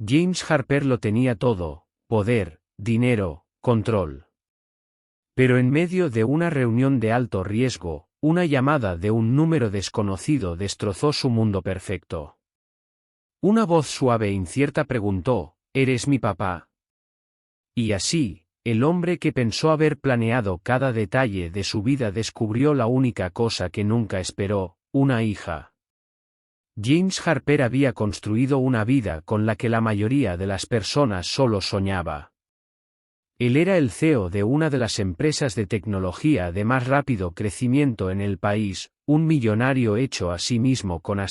James Harper lo tenía todo: poder, dinero, control. Pero en medio de una reunión de alto riesgo, una llamada de un número desconocido destrozó su mundo perfecto. Una voz suave e incierta preguntó: ¿Eres mi papá? Y así, el hombre que pensó haber planeado cada detalle de su vida descubrió la única cosa que nunca esperó: una hija. James Harper había construido una vida con la que la mayoría de las personas solo soñaba. Él era el CEO de una de las empresas de tecnología de más rápido crecimiento en el país, un millonario hecho a sí mismo con un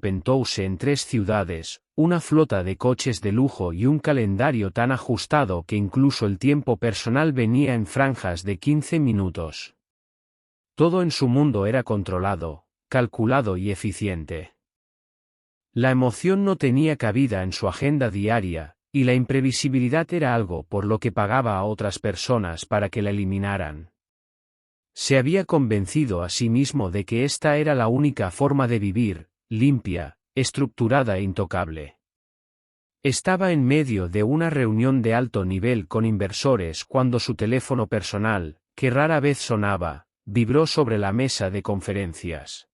penthouse en 3 ciudades, una flota de coches de lujo y un calendario tan ajustado que incluso el tiempo personal venía en franjas de 15 minutos. Todo en su mundo era controlado, calculado y eficiente. La emoción no tenía cabida en su agenda diaria, y la imprevisibilidad era algo por lo que pagaba a otras personas para que la eliminaran. Se había convencido a sí mismo de que esta era la única forma de vivir, limpia, estructurada e intocable. Estaba en medio de una reunión de alto nivel con inversores cuando su teléfono personal, que rara vez sonaba, vibró sobre la mesa de conferencias.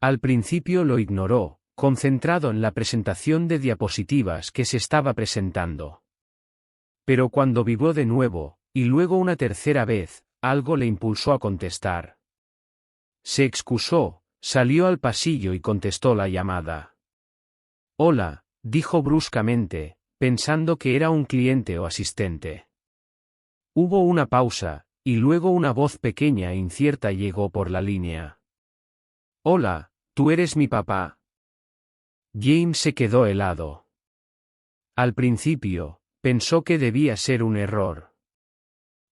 Al principio lo ignoró, concentrado en la presentación de diapositivas que se estaba presentando. Pero cuando vibró de nuevo, y luego una tercera vez, algo le impulsó a contestar. Se excusó, salió al pasillo y contestó la llamada. «Hola», dijo bruscamente, pensando que era un cliente o asistente. Hubo una pausa, y luego una voz pequeña e incierta llegó por la línea. «Hola, ¿tú eres mi papá?» James se quedó helado. Al principio, pensó que debía ser un error.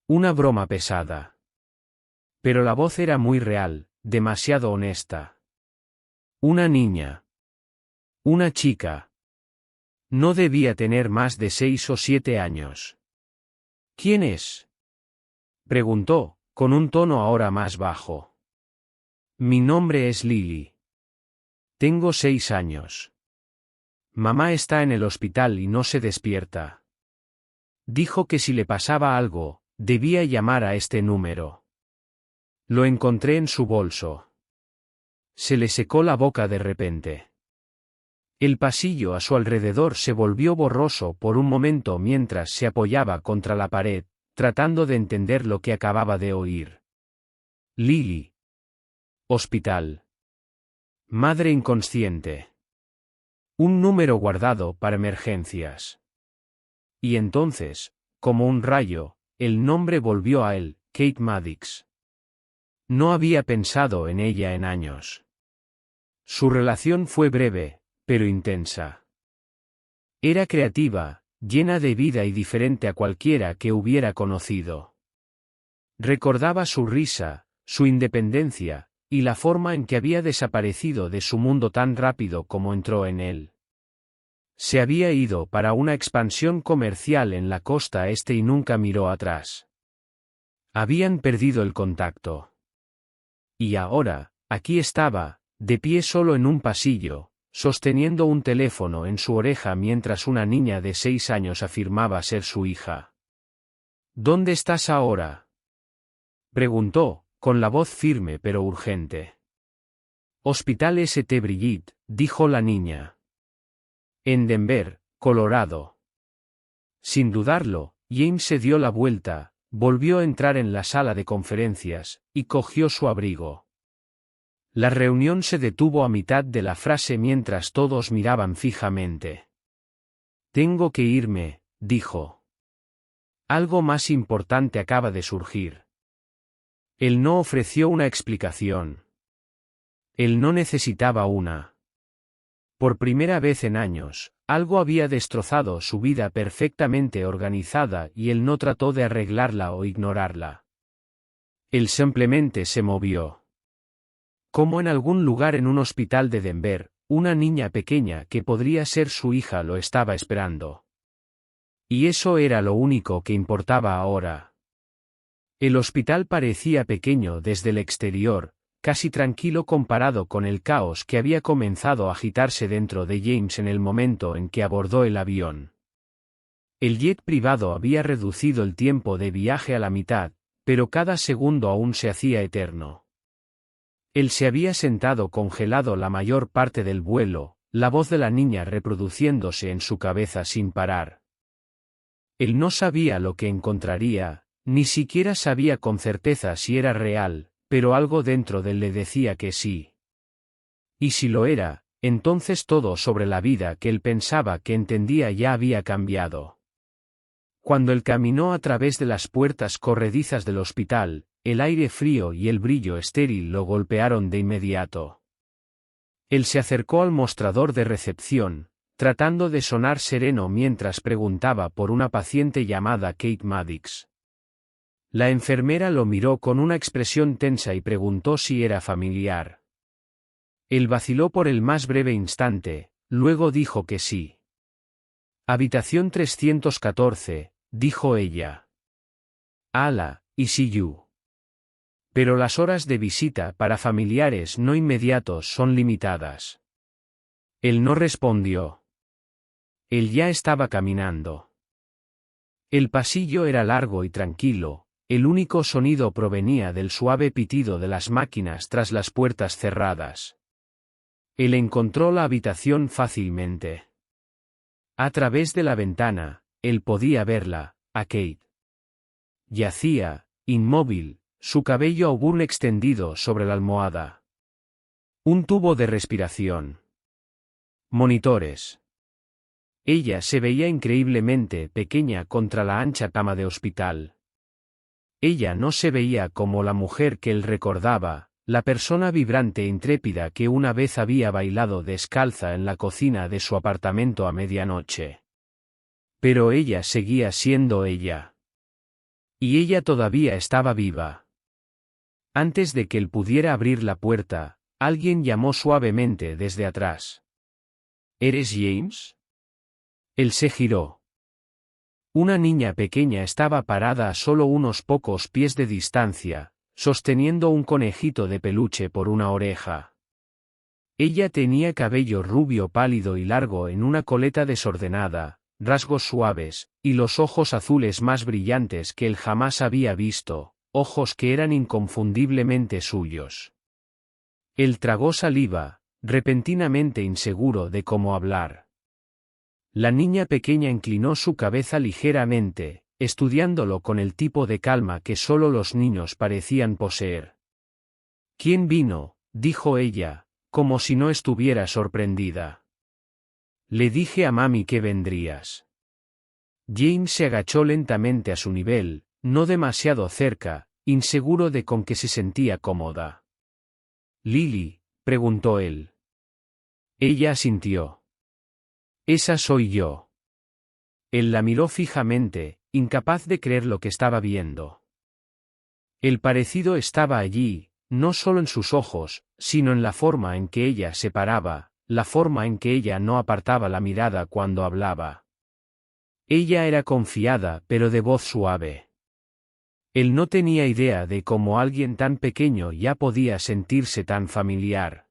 Una broma pesada. Pero la voz era muy real, demasiado honesta. Una niña. Una chica. No debía tener más de 6 o 7 años. «¿Quién es?», preguntó, con un tono ahora más bajo. «Mi nombre es Lily. Tengo 6 años. Mamá está en el hospital y no se despierta. Dijo que si le pasaba algo, debía llamar a este número. Lo encontré en su bolso». Se le secó la boca de repente. El pasillo a su alrededor se volvió borroso por un momento mientras se apoyaba contra la pared, tratando de entender lo que acababa de oír. Lily. Hospital. Madre inconsciente. Un número guardado para emergencias. Y entonces, como un rayo, el nombre volvió a él: Kate Maddix. No había pensado en ella en años. Su relación fue breve, pero intensa. Era creativa, llena de vida y diferente a cualquiera que hubiera conocido. Recordaba su risa, su independencia, y la forma en que había desaparecido de su mundo tan rápido como entró en él. Se había ido para una expansión comercial en la costa este y nunca miró atrás. Habían perdido el contacto. Y ahora, aquí estaba, de pie solo en un pasillo, sosteniendo un teléfono en su oreja mientras una niña de 6 años afirmaba ser su hija. «¿Dónde estás ahora?», preguntó, con la voz firme pero urgente. «Hospital St. Brigitte», dijo la niña. «En Denver, Colorado». Sin dudarlo, James se dio la vuelta, volvió a entrar en la sala de conferencias, y cogió su abrigo. La reunión se detuvo a mitad de la frase mientras todos miraban fijamente. «Tengo que irme», dijo. «Algo más importante acaba de surgir». Él no ofreció una explicación. Él no necesitaba una. Por primera vez en años, algo había destrozado su vida perfectamente organizada y él no trató de arreglarla o ignorarla. Él simplemente se movió. Como en algún lugar en un hospital de Denver, una niña pequeña que podría ser su hija lo estaba esperando. Y eso era lo único que importaba ahora. El hospital parecía pequeño desde el exterior, casi tranquilo comparado con el caos que había comenzado a agitarse dentro de James en el momento en que abordó el avión. El jet privado había reducido el tiempo de viaje a la mitad, pero cada segundo aún se hacía eterno. Él se había sentado congelado la mayor parte del vuelo, la voz de la niña reproduciéndose en su cabeza sin parar. Él no sabía lo que encontraría, ni siquiera sabía con certeza si era real, pero algo dentro de él le decía que sí. Y si lo era, entonces todo sobre la vida que él pensaba que entendía ya había cambiado. Cuando él caminó a través de las puertas corredizas del hospital, el aire frío y el brillo estéril lo golpearon de inmediato. Él se acercó al mostrador de recepción, tratando de sonar sereno mientras preguntaba por una paciente llamada Kate Maddox. La enfermera lo miró con una expresión tensa y preguntó si era familiar. Él vaciló por el más breve instante, luego dijo que sí. Habitación 314, dijo ella. Ala, ICU. Pero las horas de visita para familiares no inmediatos son limitadas. Él no respondió. Él ya estaba caminando. El pasillo era largo y tranquilo, el único sonido provenía del suave pitido de las máquinas tras las puertas cerradas. Él encontró la habitación fácilmente. A través de la ventana, él podía verla, a Kate. Yacía, inmóvil, su cabello aún extendido sobre la almohada. Un tubo de respiración. Monitores. Ella se veía increíblemente pequeña contra la ancha cama de hospital. Ella no se veía como la mujer que él recordaba, la persona vibrante e intrépida que una vez había bailado descalza en la cocina de su apartamento a medianoche. Pero ella seguía siendo ella. Y ella todavía estaba viva. Antes de que él pudiera abrir la puerta, alguien llamó suavemente desde atrás. ¿Eres James? Él se giró. Una niña pequeña estaba parada a solo unos pocos pies de distancia, sosteniendo un conejito de peluche por una oreja. Ella tenía cabello rubio pálido y largo en una coleta desordenada, rasgos suaves, y los ojos azules más brillantes que él jamás había visto, ojos que eran inconfundiblemente suyos. Él tragó saliva, repentinamente inseguro de cómo hablar. La niña pequeña inclinó su cabeza ligeramente, estudiándolo con el tipo de calma que solo los niños parecían poseer. ¿Quién vino?, dijo ella, como si no estuviera sorprendida. Le dije a mami que vendrías. James se agachó lentamente a su nivel, no demasiado cerca, inseguro de con qué se sentía cómoda. «Lily», preguntó él. Ella asintió. «Esa soy yo». Él la miró fijamente, incapaz de creer lo que estaba viendo. El parecido estaba allí, no solo en sus ojos, sino en la forma en que ella se paraba, la forma en que ella no apartaba la mirada cuando hablaba. Ella era confiada pero de voz suave. Él no tenía idea de cómo alguien tan pequeño ya podía sentirse tan familiar.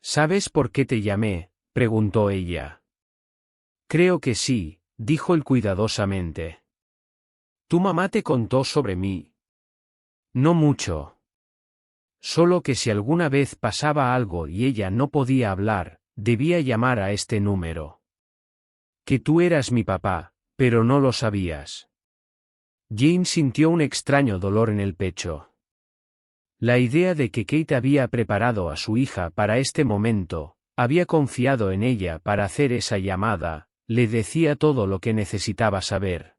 ¿Sabes por qué te llamé?, preguntó ella. Creo que sí, dijo él cuidadosamente. ¿Tu mamá te contó sobre mí? No mucho. Solo que si alguna vez pasaba algo y ella no podía hablar, debía llamar a este número. Que tú eras mi papá, pero no lo sabías. Jane sintió un extraño dolor en el pecho. La idea de que Kate había preparado a su hija para este momento, había confiado en ella para hacer esa llamada, le decía todo lo que necesitaba saber.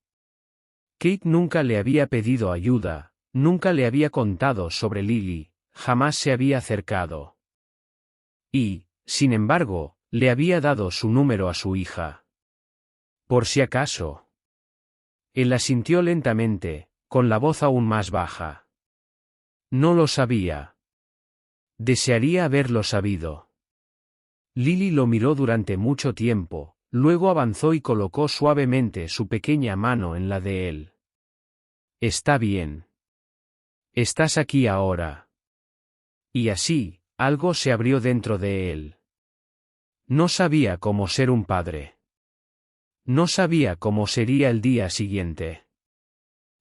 Kate nunca le había pedido ayuda, nunca le había contado sobre Lily, jamás se había acercado. Y, sin embargo, le había dado su número a su hija. Por si acaso. Él asintió lentamente, con la voz aún más baja. No lo sabía. Desearía haberlo sabido. Lily lo miró durante mucho tiempo, luego avanzó y colocó suavemente su pequeña mano en la de él. Está bien. Estás aquí ahora. Y así, algo se abrió dentro de él. No sabía cómo ser un padre. No sabía cómo sería el día siguiente.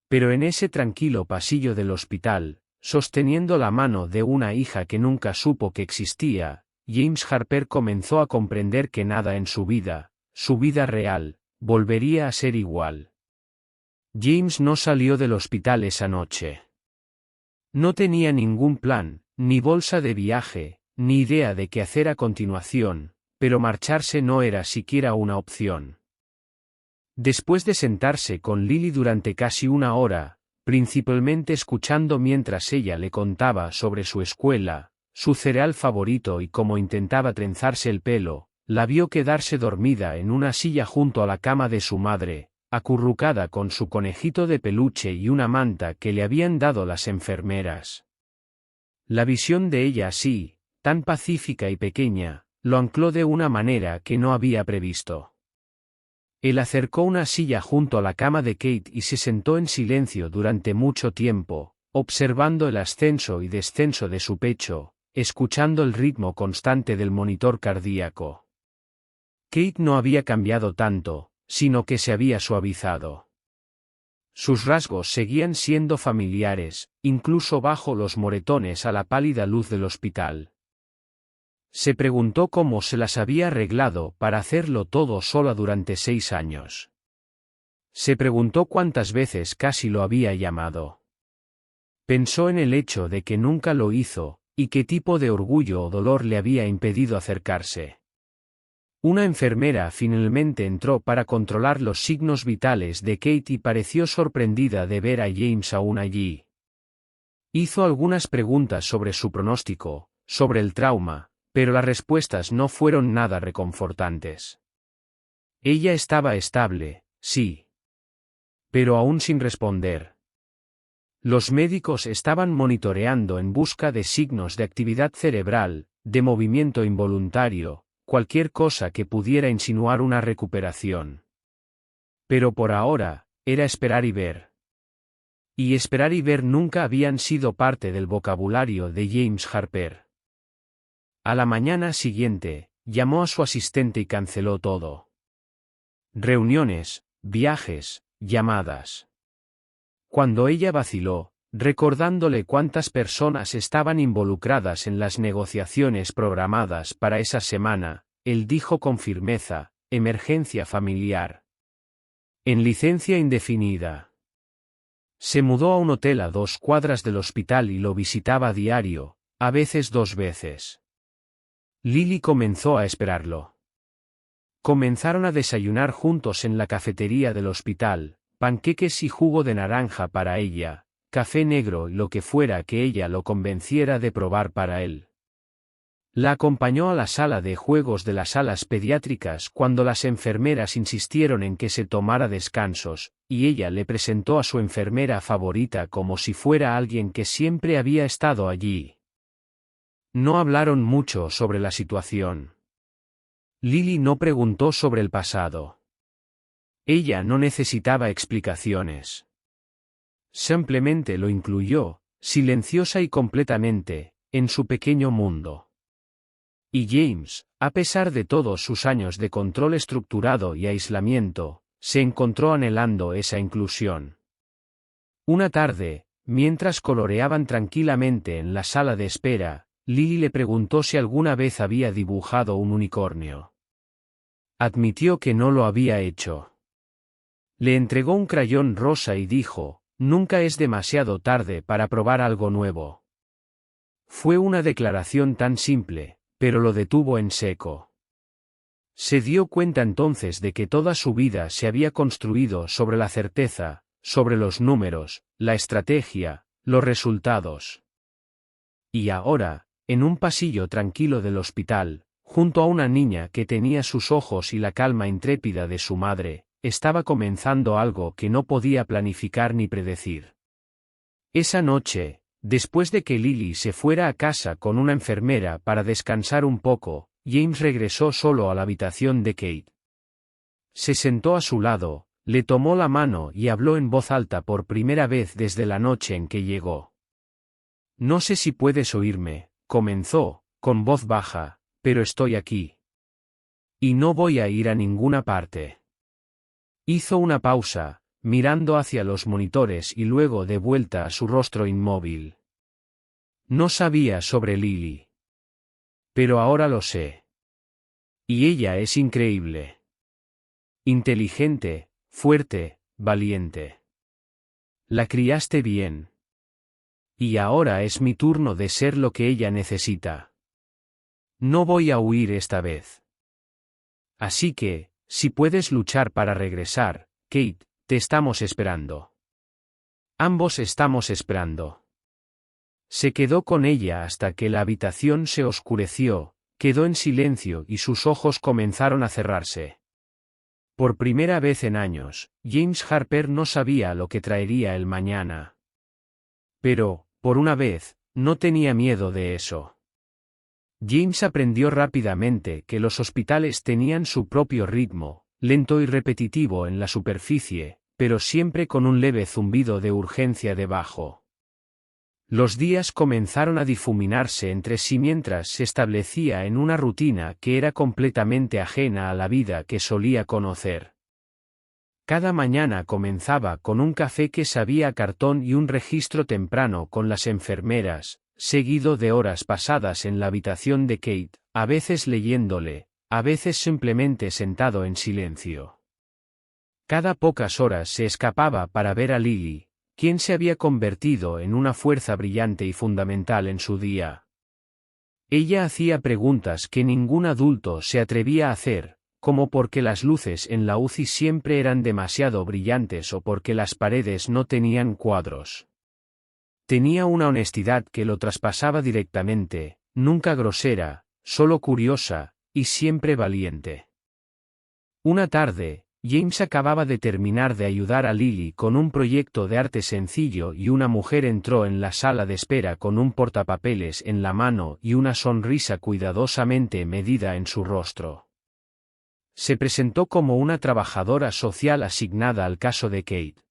Pero en ese tranquilo pasillo del hospital, sosteniendo la mano de una hija que nunca supo que existía, James Harper comenzó a comprender que nada en su vida real, volvería a ser igual. James no salió del hospital esa noche. No tenía ningún plan, ni bolsa de viaje, ni idea de qué hacer a continuación, pero marcharse no era siquiera una opción. Después de sentarse con Lily durante casi una hora, principalmente escuchando mientras ella le contaba sobre su escuela, su cereal favorito y cómo intentaba trenzarse el pelo, la vio quedarse dormida en una silla junto a la cama de su madre, acurrucada con su conejito de peluche y una manta que le habían dado las enfermeras. La visión de ella así, tan pacífica y pequeña, lo ancló de una manera que no había previsto. Él acercó una silla junto a la cama de Kate y se sentó en silencio durante mucho tiempo, observando el ascenso y descenso de su pecho, escuchando el ritmo constante del monitor cardíaco. Kate no había cambiado tanto, sino que se había suavizado. Sus rasgos seguían siendo familiares, incluso bajo los moretones a la pálida luz del hospital. Se preguntó cómo se las había arreglado para hacerlo todo sola durante 6 años. Se preguntó cuántas veces casi lo había llamado. Pensó en el hecho de que nunca lo hizo, y qué tipo de orgullo o dolor le había impedido acercarse. Una enfermera finalmente entró para controlar los signos vitales de Kate y pareció sorprendida de ver a James aún allí. Hizo algunas preguntas sobre su pronóstico, sobre el trauma, pero las respuestas no fueron nada reconfortantes. Ella estaba estable, sí. Pero aún sin responder. Los médicos estaban monitoreando en busca de signos de actividad cerebral, de movimiento involuntario, cualquier cosa que pudiera insinuar una recuperación. Pero por ahora, era esperar y ver. Y esperar y ver nunca habían sido parte del vocabulario de James Harper. A la mañana siguiente, llamó a su asistente y canceló todo. Reuniones, viajes, llamadas. Cuando ella vaciló, recordándole cuántas personas estaban involucradas en las negociaciones programadas para esa semana, él dijo con firmeza: emergencia familiar. En licencia indefinida. Se mudó a un hotel a 2 cuadras del hospital y lo visitaba a diario, a veces 2 veces. Lily comenzó a esperarlo. Comenzaron a desayunar juntos en la cafetería del hospital, panqueques y jugo de naranja para ella, café negro y lo que fuera que ella lo convenciera de probar para él. La acompañó a la sala de juegos de las alas pediátricas cuando las enfermeras insistieron en que se tomara descansos, y ella le presentó a su enfermera favorita como si fuera alguien que siempre había estado allí. No hablaron mucho sobre la situación. Lily no preguntó sobre el pasado. Ella no necesitaba explicaciones. Simplemente lo incluyó, silenciosa y completamente, en su pequeño mundo. Y James, a pesar de todos sus años de control estructurado y aislamiento, se encontró anhelando esa inclusión. Una tarde, mientras coloreaban tranquilamente en la sala de espera, Lily le preguntó si alguna vez había dibujado un unicornio. Admitió que no lo había hecho. Le entregó un crayón rosa y dijo: nunca es demasiado tarde para probar algo nuevo. Fue una declaración tan simple, pero lo detuvo en seco. Se dio cuenta entonces de que toda su vida se había construido sobre la certeza, sobre los números, la estrategia, los resultados. Y ahora, en un pasillo tranquilo del hospital, junto a una niña que tenía sus ojos y la calma intrépida de su madre, estaba comenzando algo que no podía planificar ni predecir. Esa noche, después de que Lily se fuera a casa con una enfermera para descansar un poco, James regresó solo a la habitación de Kate. Se sentó a su lado, le tomó la mano y habló en voz alta por primera vez desde la noche en que llegó. No sé si puedes oírme, comenzó, con voz baja, pero estoy aquí. Y no voy a ir a ninguna parte. Hizo una pausa, mirando hacia los monitores y luego de vuelta a su rostro inmóvil. No sabía sobre Lily. Pero ahora lo sé. Y ella es increíble. Inteligente, fuerte, valiente. La criaste bien. Y ahora es mi turno de ser lo que ella necesita. No voy a huir esta vez. Así que, si puedes luchar para regresar, Kate, te estamos esperando. Ambos estamos esperando. Se quedó con ella hasta que la habitación se oscureció, quedó en silencio y sus ojos comenzaron a cerrarse. Por primera vez en años, James Harper no sabía lo que traería el mañana. Pero, por una vez, no tenía miedo de eso. James aprendió rápidamente que los hospitales tenían su propio ritmo, lento y repetitivo en la superficie, pero siempre con un leve zumbido de urgencia debajo. Los días comenzaron a difuminarse entre sí mientras se establecía en una rutina que era completamente ajena a la vida que solía conocer. Cada mañana comenzaba con un café que sabía a cartón y un registro temprano con las enfermeras, seguido de horas pasadas en la habitación de Kate, a veces leyéndole, a veces simplemente sentado en silencio. Cada pocas horas se escapaba para ver a Lily, quien se había convertido en una fuerza brillante y fundamental en su día. Ella hacía preguntas que ningún adulto se atrevía a hacer, como por qué las luces en la UCI siempre eran demasiado brillantes o por qué las paredes no tenían cuadros. Tenía una honestidad que lo traspasaba directamente, nunca grosera, solo curiosa, y siempre valiente. Una tarde, James acababa de terminar de ayudar a Lily con un proyecto de arte sencillo y una mujer entró en la sala de espera con un portapapeles en la mano y una sonrisa cuidadosamente medida en su rostro. Se presentó como una trabajadora social asignada al caso de Kate.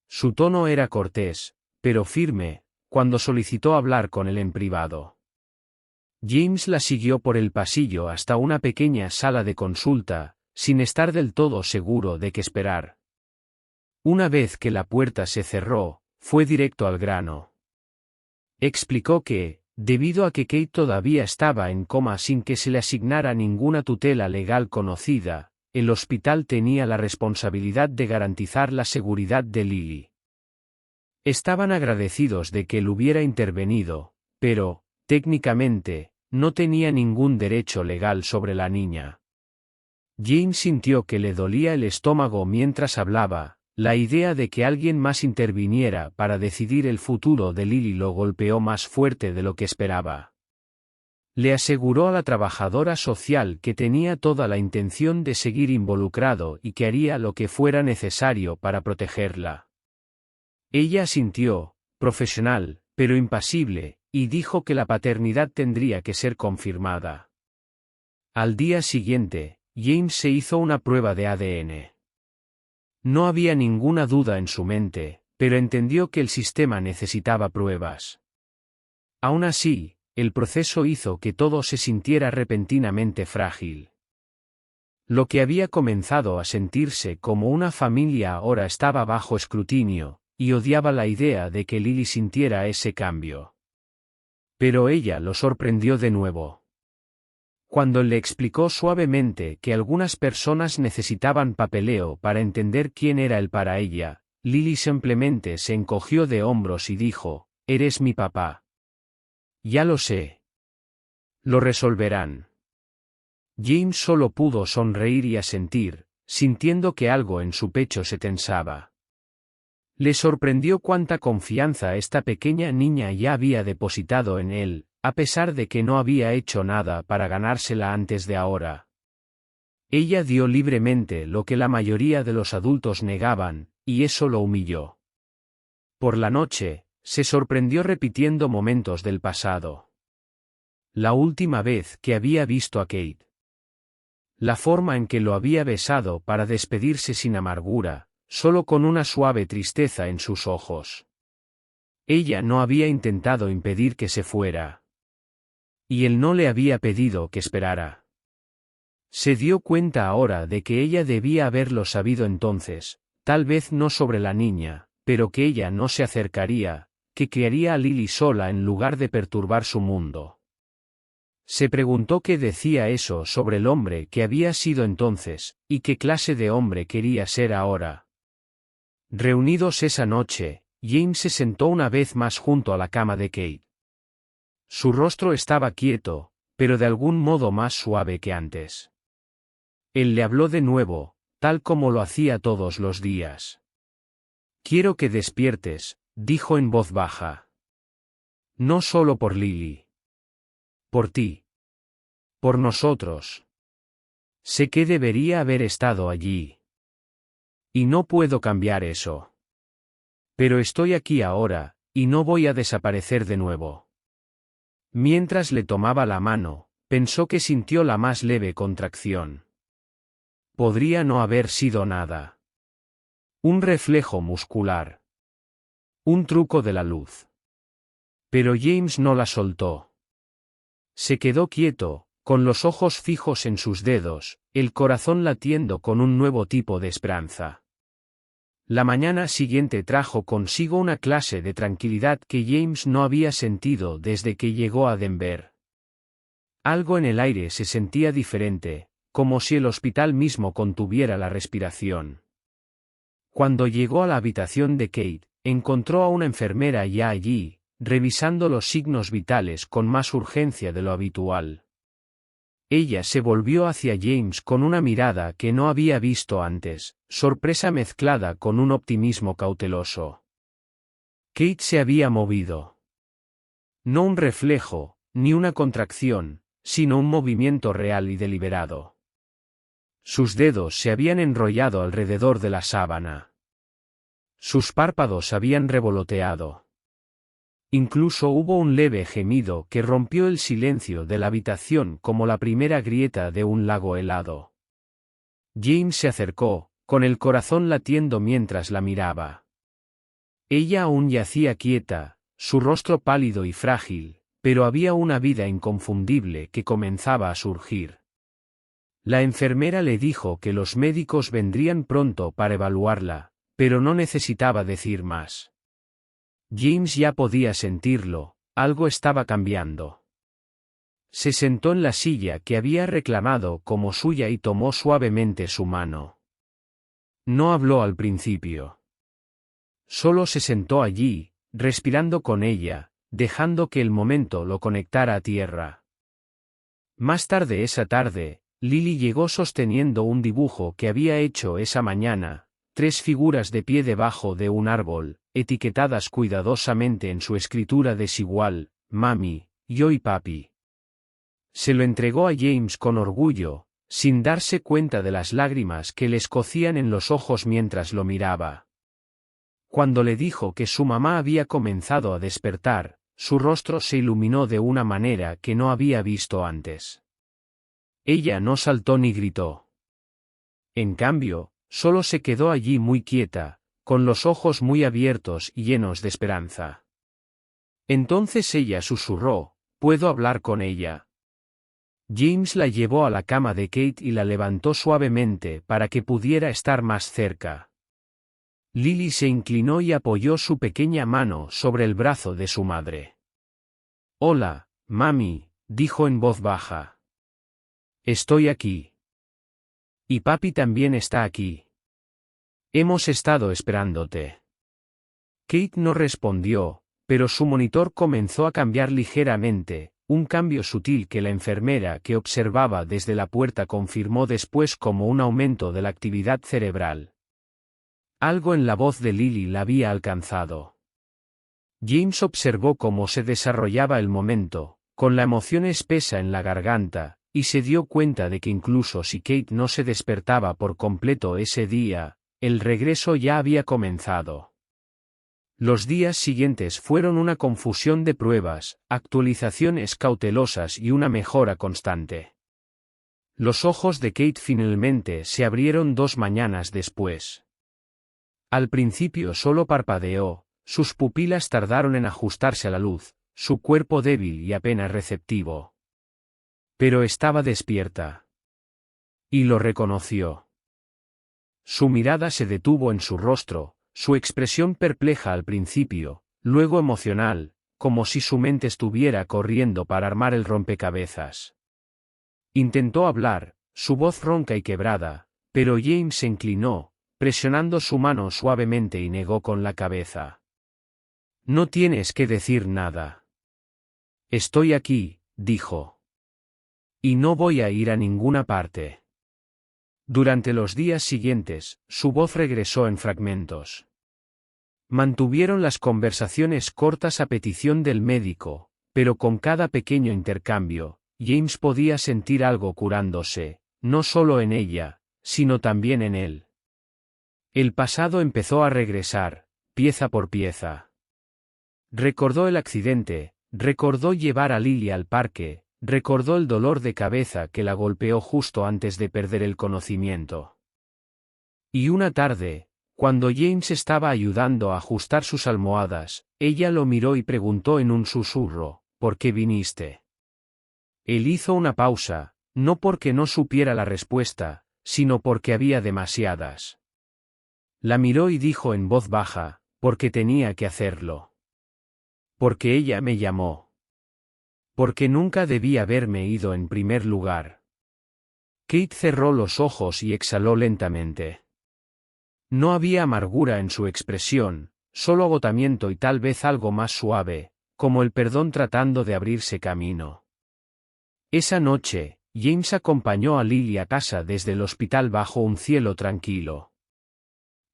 Su tono era cortés, pero firme, cuando solicitó hablar con él en privado. James la siguió por el pasillo hasta una pequeña sala de consulta, sin estar del todo seguro de qué esperar. Una vez que la puerta se cerró, fue directo al grano. Explicó que, debido a que Kate todavía estaba en coma sin que se le asignara ninguna tutela legal conocida, el hospital tenía la responsabilidad de garantizar la seguridad de Lily. Estaban agradecidos de que él hubiera intervenido, pero, técnicamente, no tenía ningún derecho legal sobre la niña. James sintió que le dolía el estómago mientras hablaba, la idea de que alguien más interviniera para decidir el futuro de Lily lo golpeó más fuerte de lo que esperaba. Le aseguró a la trabajadora social que tenía toda la intención de seguir involucrado y que haría lo que fuera necesario para protegerla. Ella asintió, profesional, pero impasible, y dijo que la paternidad tendría que ser confirmada. Al día siguiente, James se hizo una prueba de ADN. No había ninguna duda en su mente, pero entendió que el sistema necesitaba pruebas. Aún así, el proceso hizo que todo se sintiera repentinamente frágil. Lo que había comenzado a sentirse como una familia ahora estaba bajo escrutinio, y odiaba la idea de que Lily sintiera ese cambio. Pero ella lo sorprendió de nuevo. Cuando le explicó suavemente que algunas personas necesitaban papeleo para entender quién era él para ella, Lily simplemente se encogió de hombros y dijo, «Eres mi papá». «Ya lo sé. Lo resolverán». James solo pudo sonreír y asentir, sintiendo que algo en su pecho se tensaba. Le sorprendió cuánta confianza esta pequeña niña ya había depositado en él, a pesar de que no había hecho nada para ganársela antes de ahora. Ella dio libremente lo que la mayoría de los adultos negaban, y eso lo humilló. Por la noche, se sorprendió repitiendo momentos del pasado. La última vez que había visto a Kate. La forma en que lo había besado para despedirse sin amargura, solo con una suave tristeza en sus ojos. Ella no había intentado impedir que se fuera. Y él no le había pedido que esperara. Se dio cuenta ahora de que ella debía haberlo sabido entonces, tal vez no sobre la niña, pero que ella no se acercaría, que criaría a Lily sola en lugar de perturbar su mundo. Se preguntó qué decía eso sobre el hombre que había sido entonces, y qué clase de hombre quería ser ahora. Reunidos esa noche, James se sentó una vez más junto a la cama de Kate. Su rostro estaba quieto, pero de algún modo más suave que antes. Él le habló de nuevo, tal como lo hacía todos los días. «Quiero que despiertes», dijo en voz baja. «No solo por Lily. Por ti. Por nosotros. Sé que debería haber estado allí. Y no puedo cambiar eso. Pero estoy aquí ahora, y no voy a desaparecer de nuevo». Mientras le tomaba la mano, pensó que sintió la más leve contracción. Podría no haber sido nada. Un reflejo muscular. Un truco de la luz. Pero James no la soltó. Se quedó quieto, con los ojos fijos en sus dedos, el corazón latiendo con un nuevo tipo de esperanza. La mañana siguiente trajo consigo una clase de tranquilidad que James no había sentido desde que llegó a Denver. Algo en el aire se sentía diferente, como si el hospital mismo contuviera la respiración. Cuando llegó a la habitación de Kate, encontró a una enfermera ya allí, revisando los signos vitales con más urgencia de lo habitual. Ella se volvió hacia James con una mirada que no había visto antes, sorpresa mezclada con un optimismo cauteloso. Kate se había movido. No un reflejo, ni una contracción, sino un movimiento real y deliberado. Sus dedos se habían enrollado alrededor de la sábana. Sus párpados habían revoloteado. Incluso hubo un leve gemido que rompió el silencio de la habitación como la primera grieta de un lago helado. James se acercó, con el corazón latiendo mientras la miraba. Ella aún yacía quieta, su rostro pálido y frágil, pero había una vida inconfundible que comenzaba a surgir. La enfermera le dijo que los médicos vendrían pronto para evaluarla, pero no necesitaba decir más. James ya podía sentirlo, algo estaba cambiando. Se sentó en la silla que había reclamado como suya y tomó suavemente su mano. No habló al principio. Solo se sentó allí, respirando con ella, dejando que el momento lo conectara a tierra. Más tarde esa tarde, Lily llegó sosteniendo un dibujo que había hecho esa mañana, 3 figuras de pie debajo de un árbol, etiquetadas cuidadosamente en su escritura desigual, Mami, yo y Papi. Se lo entregó a James con orgullo, sin darse cuenta de las lágrimas que le escocían en los ojos mientras lo miraba. Cuando le dijo que su mamá había comenzado a despertar, su rostro se iluminó de una manera que no había visto antes. Ella no saltó ni gritó. En cambio, solo se quedó allí muy quieta, con los ojos muy abiertos y llenos de esperanza. Entonces ella susurró, «¿Puedo hablar con ella?». James la llevó a la cama de Kate y la levantó suavemente para que pudiera estar más cerca. Lily se inclinó y apoyó su pequeña mano sobre el brazo de su madre. «Hola, mami», dijo en voz baja. «Estoy aquí. Y papi también está aquí. Hemos estado esperándote». Kate no respondió, pero su monitor comenzó a cambiar ligeramente, un cambio sutil que la enfermera que observaba desde la puerta confirmó después como un aumento de la actividad cerebral. Algo en la voz de Lily la había alcanzado. James observó cómo se desarrollaba el momento, con la emoción espesa en la garganta, y se dio cuenta de que incluso si Kate no se despertaba por completo ese día, el regreso ya había comenzado. Los días siguientes fueron una confusión de pruebas, actualizaciones cautelosas y una mejora constante. Los ojos de Kate finalmente se abrieron 2 mañanas después. Al principio solo parpadeó, sus pupilas tardaron en ajustarse a la luz, su cuerpo débil y apenas receptivo. Pero estaba despierta. Y lo reconoció. Su mirada se detuvo en su rostro, su expresión perpleja al principio, luego emocional, como si su mente estuviera corriendo para armar el rompecabezas. Intentó hablar, su voz ronca y quebrada, pero James se inclinó, presionando su mano suavemente y negó con la cabeza. No tienes que decir nada. Estoy aquí, dijo. Y no voy a ir a ninguna parte. Durante los días siguientes, su voz regresó en fragmentos. Mantuvieron las conversaciones cortas a petición del médico, pero con cada pequeño intercambio, James podía sentir algo curándose, no solo en ella, sino también en él. El pasado empezó a regresar, pieza por pieza. Recordó el accidente, recordó llevar a Lily al parque, recordó el dolor de cabeza que la golpeó justo antes de perder el conocimiento. Y una tarde, cuando James estaba ayudando a ajustar sus almohadas, ella lo miró y preguntó en un susurro, ¿por qué viniste? Él hizo una pausa, no porque no supiera la respuesta, sino porque había demasiadas. La miró y dijo en voz baja, porque tenía que hacerlo. Porque ella me llamó. Porque nunca debí haberme ido en primer lugar. Kate cerró los ojos y exhaló lentamente. No había amargura en su expresión, solo agotamiento y tal vez algo más suave, como el perdón tratando de abrirse camino. Esa noche, James acompañó a Lily a casa desde el hospital bajo un cielo tranquilo.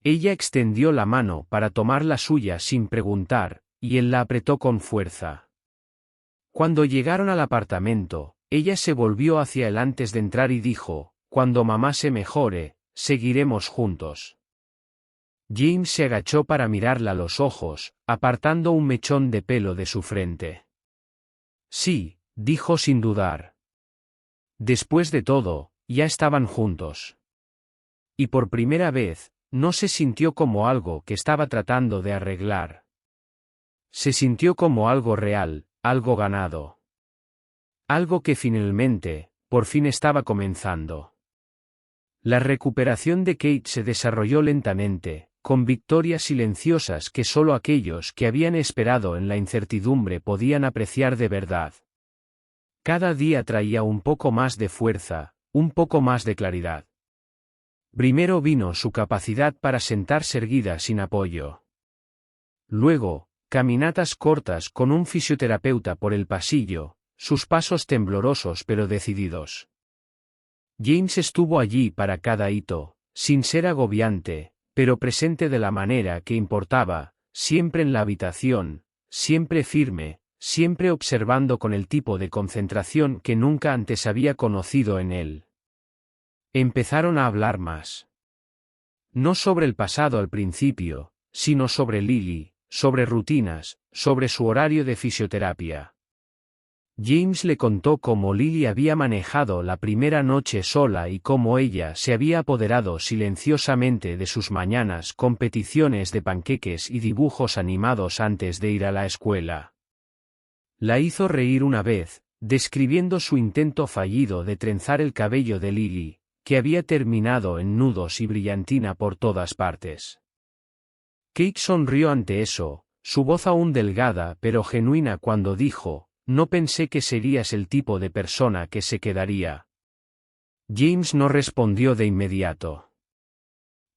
Ella extendió la mano para tomar la suya sin preguntar, y él la apretó con fuerza. Cuando llegaron al apartamento, ella se volvió hacia él antes de entrar y dijo, «Cuando mamá se mejore, seguiremos juntos». James se agachó para mirarla a los ojos, apartando un mechón de pelo de su frente. «Sí», dijo sin dudar. Después de todo, ya estaban juntos. Y por primera vez, no se sintió como algo que estaba tratando de arreglar. Se sintió como algo real, algo ganado. Algo que finalmente, por fin estaba comenzando. La recuperación de Kate se desarrolló lentamente, con victorias silenciosas que solo aquellos que habían esperado en la incertidumbre podían apreciar de verdad. Cada día traía un poco más de fuerza, un poco más de claridad. Primero vino su capacidad para sentarse erguida sin apoyo. Luego, caminatas cortas con un fisioterapeuta por el pasillo, sus pasos temblorosos pero decididos. James estuvo allí para cada hito, sin ser agobiante, pero presente de la manera que importaba, siempre en la habitación, siempre firme, siempre observando con el tipo de concentración que nunca antes había conocido en él. Empezaron a hablar más. No sobre el pasado al principio, sino sobre Lily, sobre rutinas, sobre su horario de fisioterapia. James le contó cómo Lily había manejado la primera noche sola y cómo ella se había apoderado silenciosamente de sus mañanas con peticiones de panqueques y dibujos animados antes de ir a la escuela. La hizo reír una vez, describiendo su intento fallido de trenzar el cabello de Lily, que había terminado en nudos y brillantina por todas partes. Kate sonrió ante eso, su voz aún delgada pero genuina cuando dijo, «No pensé que serías el tipo de persona que se quedaría». James no respondió de inmediato.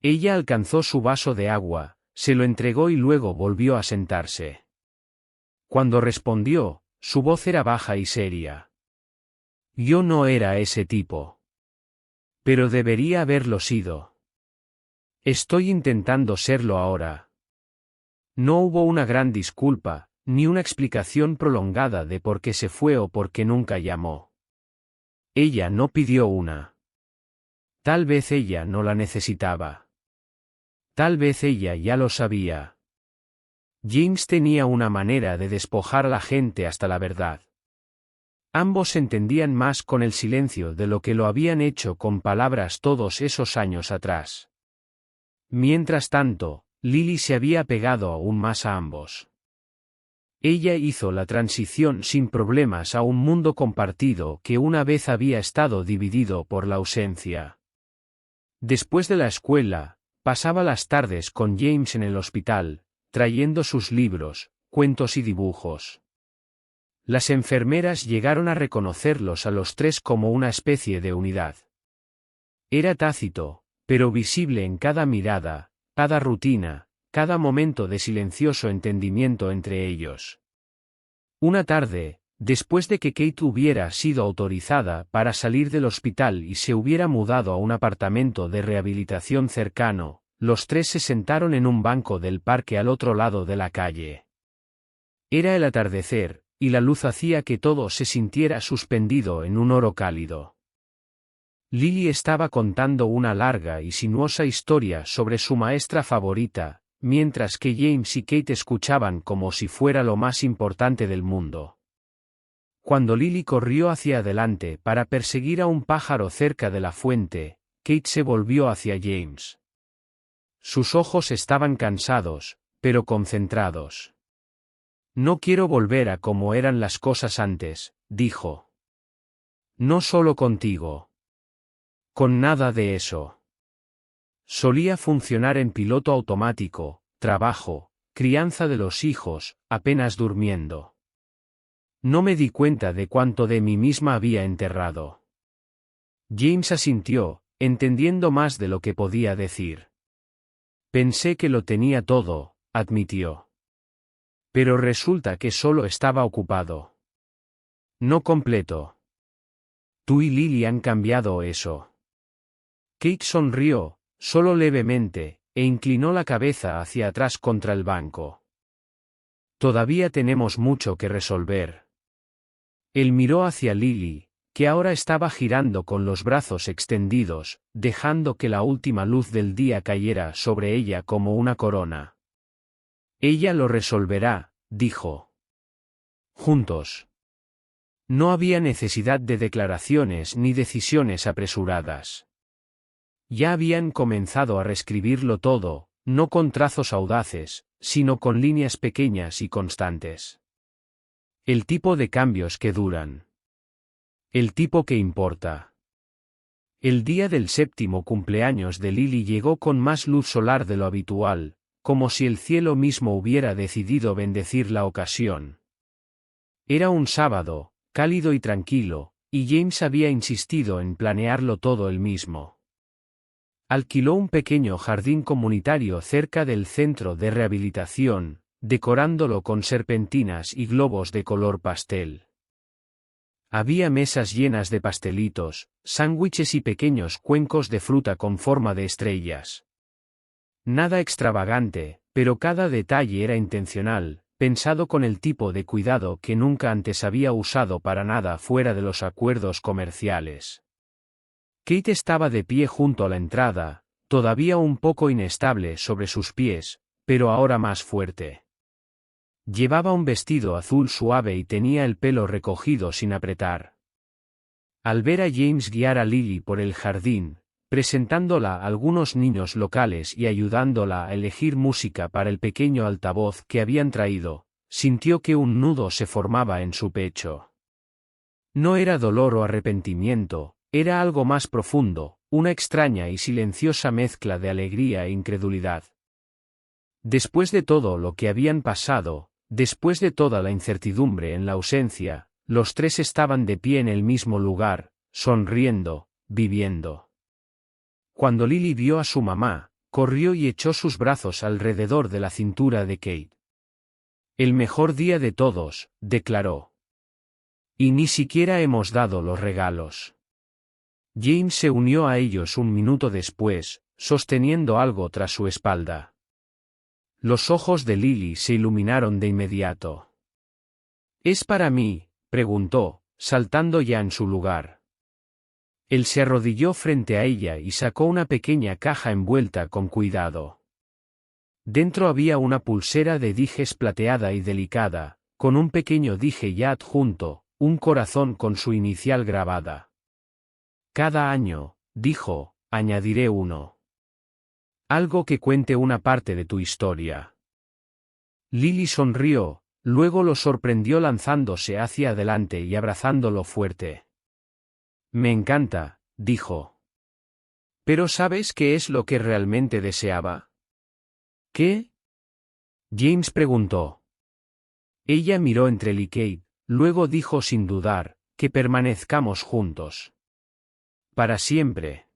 Ella alcanzó su vaso de agua, se lo entregó y luego volvió a sentarse. Cuando respondió, su voz era baja y seria. «Yo no era ese tipo. Pero debería haberlo sido. Estoy intentando serlo ahora». No hubo una gran disculpa, ni una explicación prolongada de por qué se fue o por qué nunca llamó. Ella no pidió una. Tal vez ella no la necesitaba. Tal vez ella ya lo sabía. James tenía una manera de despojar a la gente hasta la verdad. Ambos se entendían más con el silencio de lo que lo habían hecho con palabras todos esos años atrás. Mientras tanto, Lily se había pegado aún más a ambos. Ella hizo la transición sin problemas a un mundo compartido que una vez había estado dividido por la ausencia. Después de la escuela, pasaba las tardes con James en el hospital, trayendo sus libros, cuentos y dibujos. Las enfermeras llegaron a reconocerlos a los tres como una especie de unidad. Era tácito, pero visible en cada mirada, cada rutina, cada momento de silencioso entendimiento entre ellos. Una tarde, después de que Kate hubiera sido autorizada para salir del hospital y se hubiera mudado a un apartamento de rehabilitación cercano, los tres se sentaron en un banco del parque al otro lado de la calle. Era el atardecer, y la luz hacía que todo se sintiera suspendido en un oro cálido. Lily estaba contando una larga y sinuosa historia sobre su maestra favorita, mientras que James y Kate escuchaban como si fuera lo más importante del mundo. Cuando Lily corrió hacia adelante para perseguir a un pájaro cerca de la fuente, Kate se volvió hacia James. Sus ojos estaban cansados, pero concentrados. No quiero volver a como eran las cosas antes, dijo. No solo contigo. Con nada de eso. Solía funcionar en piloto automático, trabajo, crianza de los hijos, apenas durmiendo. No me di cuenta de cuánto de mí misma había enterrado. James asintió, entendiendo más de lo que podía decir. Pensé que lo tenía todo, admitió. Pero resulta que solo estaba ocupado. No completo. Tú y Lily han cambiado eso. Kate sonrió, solo levemente, e inclinó la cabeza hacia atrás contra el banco. Todavía tenemos mucho que resolver. Él miró hacia Lily, que ahora estaba girando con los brazos extendidos, dejando que la última luz del día cayera sobre ella como una corona. Ella lo resolverá, dijo. Juntos. No había necesidad de declaraciones ni decisiones apresuradas. Ya habían comenzado a reescribirlo todo, no con trazos audaces, sino con líneas pequeñas y constantes. El tipo de cambios que duran. El tipo que importa. El día del 7º cumpleaños de Lily llegó con más luz solar de lo habitual, como si el cielo mismo hubiera decidido bendecir la ocasión. Era un sábado, cálido y tranquilo, y James había insistido en planearlo todo él mismo. Alquiló un pequeño jardín comunitario cerca del centro de rehabilitación, decorándolo con serpentinas y globos de color pastel. Había mesas llenas de pastelitos, sándwiches y pequeños cuencos de fruta con forma de estrellas. Nada extravagante, pero cada detalle era intencional, pensado con el tipo de cuidado que nunca antes había usado para nada fuera de los acuerdos comerciales. Kate estaba de pie junto a la entrada, todavía un poco inestable sobre sus pies, pero ahora más fuerte. Llevaba un vestido azul suave y tenía el pelo recogido sin apretar. Al ver a James guiar a Lily por el jardín, presentándola a algunos niños locales y ayudándola a elegir música para el pequeño altavoz que habían traído, sintió que un nudo se formaba en su pecho. No era dolor o arrepentimiento. Era algo más profundo, una extraña y silenciosa mezcla de alegría e incredulidad. Después de todo lo que habían pasado, después de toda la incertidumbre en la ausencia, los tres estaban de pie en el mismo lugar, sonriendo, viviendo. Cuando Lily vio a su mamá, corrió y echó sus brazos alrededor de la cintura de Kate. El mejor día de todos, declaró. Y ni siquiera hemos dado los regalos. James se unió a ellos un minuto después, sosteniendo algo tras su espalda. Los ojos de Lily se iluminaron de inmediato. ¿Es para mí?, preguntó, saltando ya en su lugar. Él se arrodilló frente a ella y sacó una pequeña caja envuelta con cuidado. Dentro había una pulsera de dijes plateada y delicada, con un pequeño dije ya adjunto, un corazón con su inicial grabada. Cada año, dijo, añadiré uno. Algo que cuente una parte de tu historia. Lily sonrió, luego lo sorprendió lanzándose hacia adelante y abrazándolo fuerte. Me encanta, dijo. ¿Pero sabes qué es lo que realmente deseaba? ¿Qué? James preguntó. Ella miró entre él y Kate, luego dijo sin dudar, que permanezcamos juntos. Para siempre.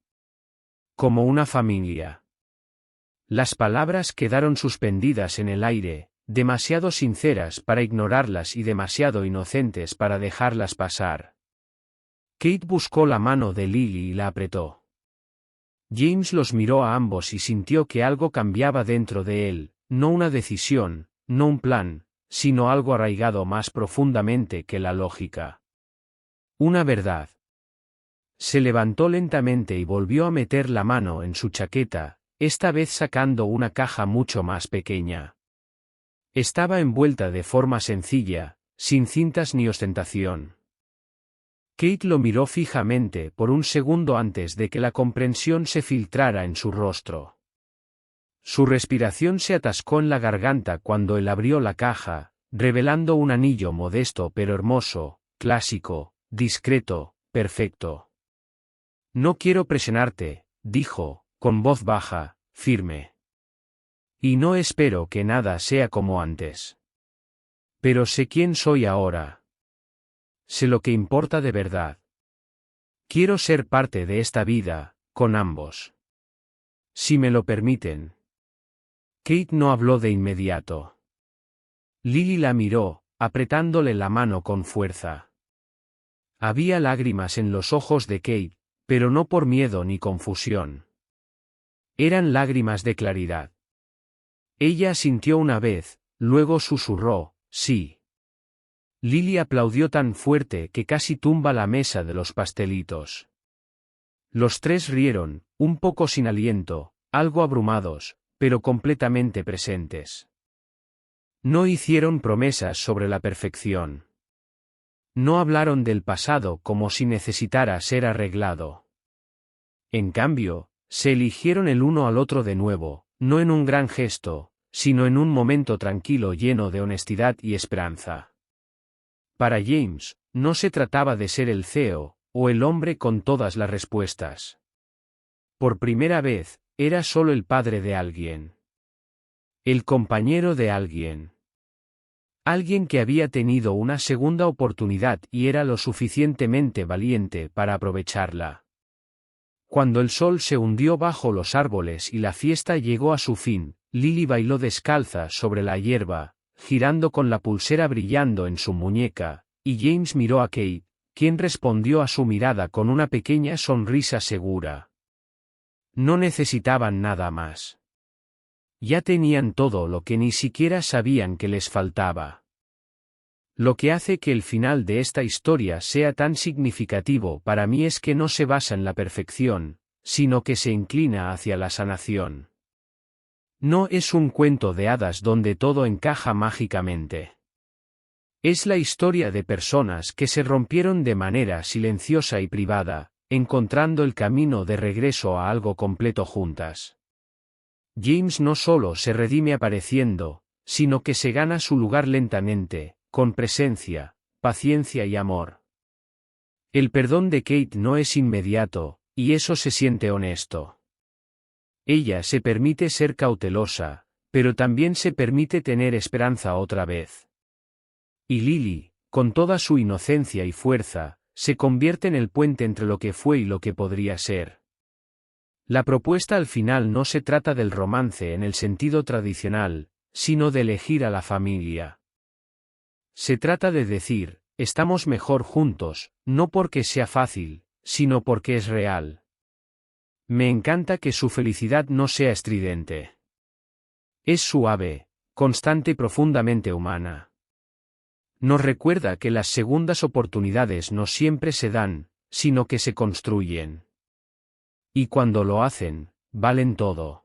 Como una familia. Las palabras quedaron suspendidas en el aire, demasiado sinceras para ignorarlas y demasiado inocentes para dejarlas pasar. Kate buscó la mano de Lily y la apretó. James los miró a ambos y sintió que algo cambiaba dentro de él, no una decisión, no un plan, sino algo arraigado más profundamente que la lógica. Una verdad. Se levantó lentamente y volvió a meter la mano en su chaqueta, esta vez sacando una caja mucho más pequeña. Estaba envuelta de forma sencilla, sin cintas ni ostentación. Kate lo miró fijamente por un segundo antes de que la comprensión se filtrara en su rostro. Su respiración se atascó en la garganta cuando él abrió la caja, revelando un anillo modesto pero hermoso, clásico, discreto, perfecto. No quiero presionarte, dijo, con voz baja, firme. Y no espero que nada sea como antes. Pero sé quién soy ahora. Sé lo que importa de verdad. Quiero ser parte de esta vida, con ambos. Si me lo permiten. Kate no habló de inmediato. Lily la miró, apretándole la mano con fuerza. Había lágrimas en los ojos de Kate, pero no por miedo ni confusión. Eran lágrimas de claridad. Ella sintió una vez, luego susurró, sí. Lily aplaudió tan fuerte que casi tumba la mesa de los pastelitos. Los tres rieron, un poco sin aliento, algo abrumados, pero completamente presentes. No hicieron promesas sobre la perfección. No hablaron del pasado como si necesitara ser arreglado. En cambio, se eligieron el uno al otro de nuevo, no en un gran gesto, sino en un momento tranquilo lleno de honestidad y esperanza. Para James, no se trataba de ser el CEO, o el hombre con todas las respuestas. Por primera vez, era solo el padre de alguien. El compañero de alguien. Alguien que había tenido una segunda oportunidad y era lo suficientemente valiente para aprovecharla. Cuando el sol se hundió bajo los árboles y la fiesta llegó a su fin, Lily bailó descalza sobre la hierba, girando con la pulsera brillando en su muñeca, y James miró a Kate, quien respondió a su mirada con una pequeña sonrisa segura. No necesitaban nada más. Ya tenían todo lo que ni siquiera sabían que les faltaba. Lo que hace que el final de esta historia sea tan significativo para mí es que no se basa en la perfección, sino que se inclina hacia la sanación. No es un cuento de hadas donde todo encaja mágicamente. Es la historia de personas que se rompieron de manera silenciosa y privada, encontrando el camino de regreso a algo completo juntas. James no solo se redime apareciendo, sino que se gana su lugar lentamente, con presencia, paciencia y amor. El perdón de Kate no es inmediato, y eso se siente honesto. Ella se permite ser cautelosa, pero también se permite tener esperanza otra vez. Y Lily, con toda su inocencia y fuerza, se convierte en el puente entre lo que fue y lo que podría ser. La propuesta al final no se trata del romance en el sentido tradicional, sino de elegir a la familia. Se trata de decir, estamos mejor juntos, no porque sea fácil, sino porque es real. Me encanta que su felicidad no sea estridente. Es suave, constante y profundamente humana. Nos recuerda que las segundas oportunidades no siempre se dan, sino que se construyen. Y cuando lo hacen, valen todo.